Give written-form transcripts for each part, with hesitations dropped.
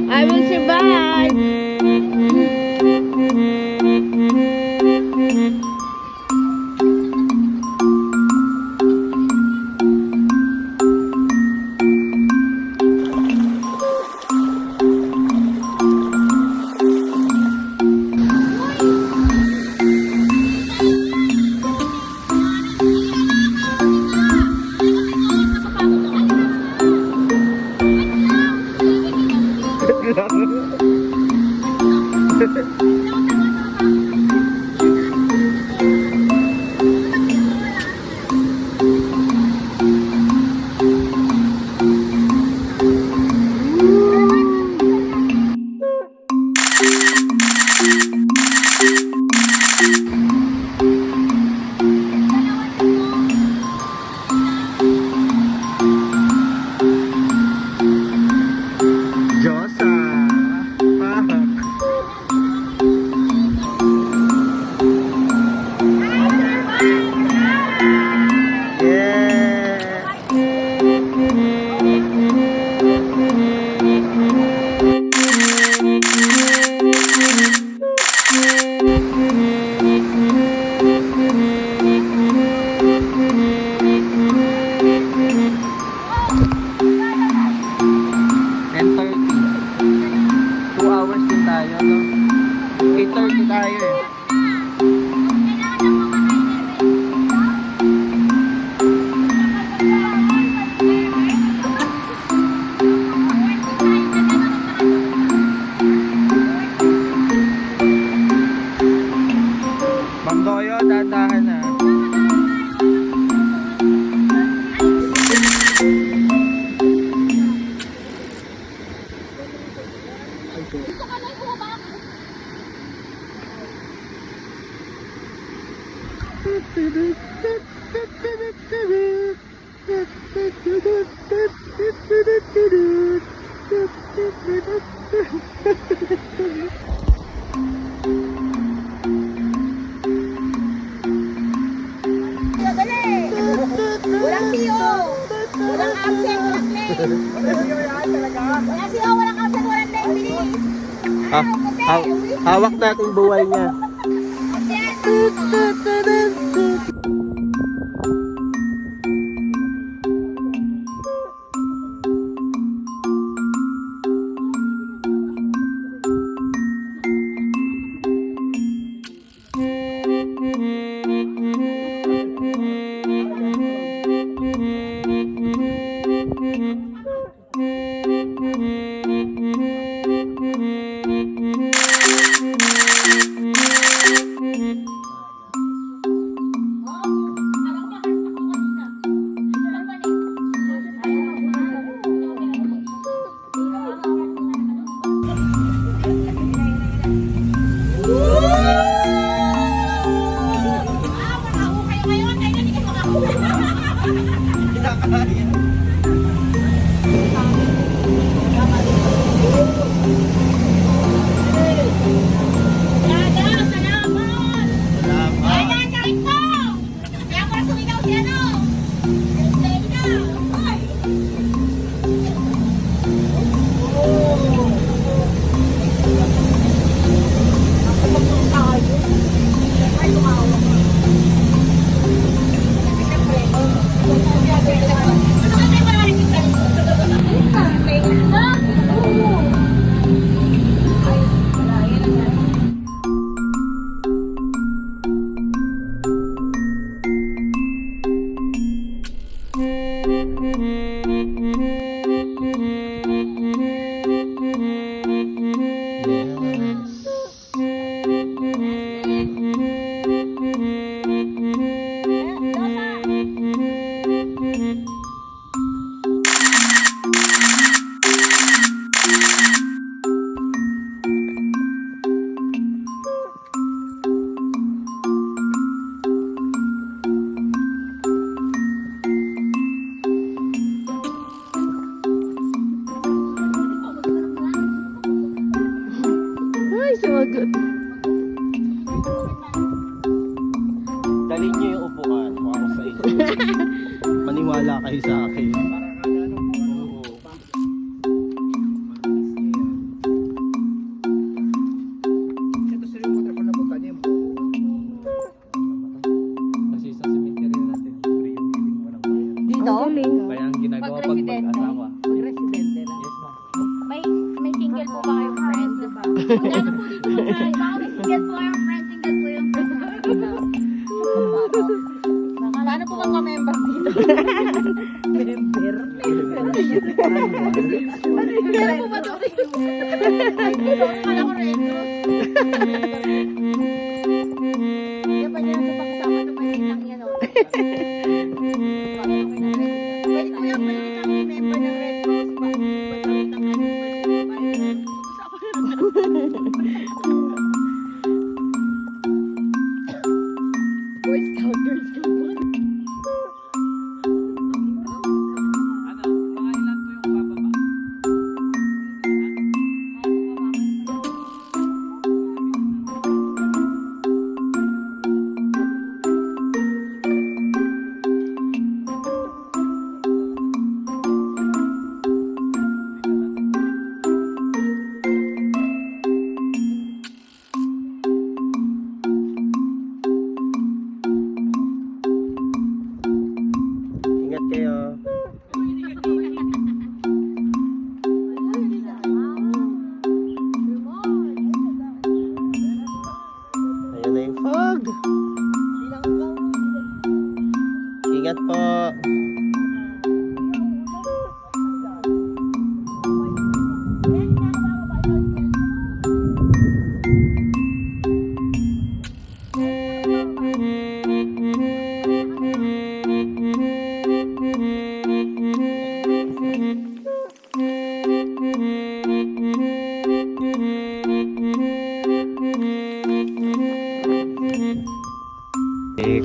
I will survive. Walang CEO. Walang absent, walang late. Walang CEO, walang absent, walang late. Bilis. Hawak natin buhay niya. Sumagot. Dalhin niyo yung upuan. Kung ako sa inyo. Maniwala kayo sa akin. Oo. Kasi sa cemetery natin, free yung giving mo ng bayan. Dito? Kaya ang ginagawa pag mag-asawa. Pag-residente na. Yes, ma'am. May single po ba kayong friend? Wala na po dito po friend. Baka may single po kayong friend. Single po yung friend namin dito. Paano po magpa-member dito? Member? Kaya po ba ito? Kala ko rin. Kaya pa niya sa pagsama na may lang yan. Pwede ko yung member ng Red Cross pa. Boy Scout, Girl Scout. Ano, mga ilan po yung bababa? Ingat kayo. Ayun na yung fog. Ingat po.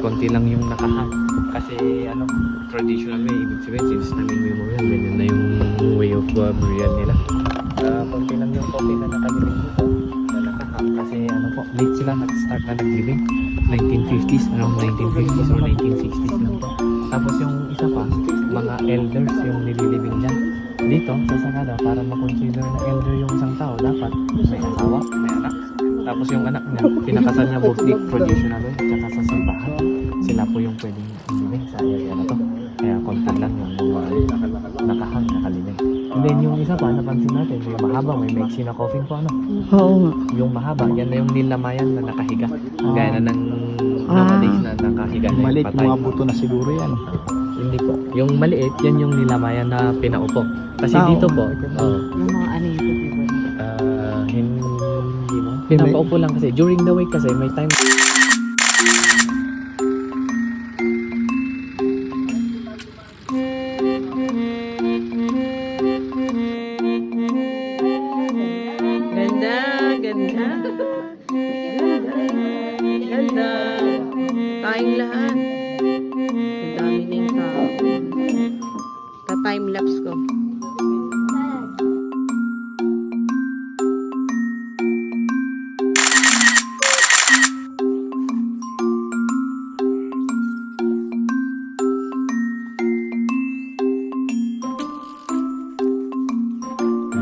Konti lang yung nakahang kasi ano, traditional way, ibig sabihin since namin memorial, ganyan na yung way of burial nila. Konti lang yung konti na nakaliling dito na nakahang kasi ano po, late sila nag-start na naglibing 1950s, around 1950s or 1960s lang po. Tapos yung isa pa, mga elders yung nililibing dyan. Dito, sa Sagada, para makonsider na elder yung isang tao, dapat may asawa, may anak. Tapos yung anak niya, pinakasal niya both traditional way, tsaka sa simbahan. Sila po yung pwedeng ilibing sa area na to. Kaya konti lang yung nakahang, nakalibing. And then yung isa pa, napansin natin, yung mahaba, may maiksi na coffin po, ano? Oo nga. Yung mahaba, yan na yung nilamayan na nakahiga. Gaya na ng nowadays na nakahiga na yung Maliit, patay. mga buto na siguro yan. Hindi po. Yung maliit, yan yung nilamayan na pinaupo. Kasi dito po, Yung mga ano yung people. hindi mo. Pinapaupo lang kasi. During the week kasi, may time. Ganda, ganda. Ganda. Tayong lahat. Ang dami na yung tao. Ta-time-lapse ko.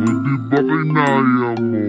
Hindi ba kinaya mo?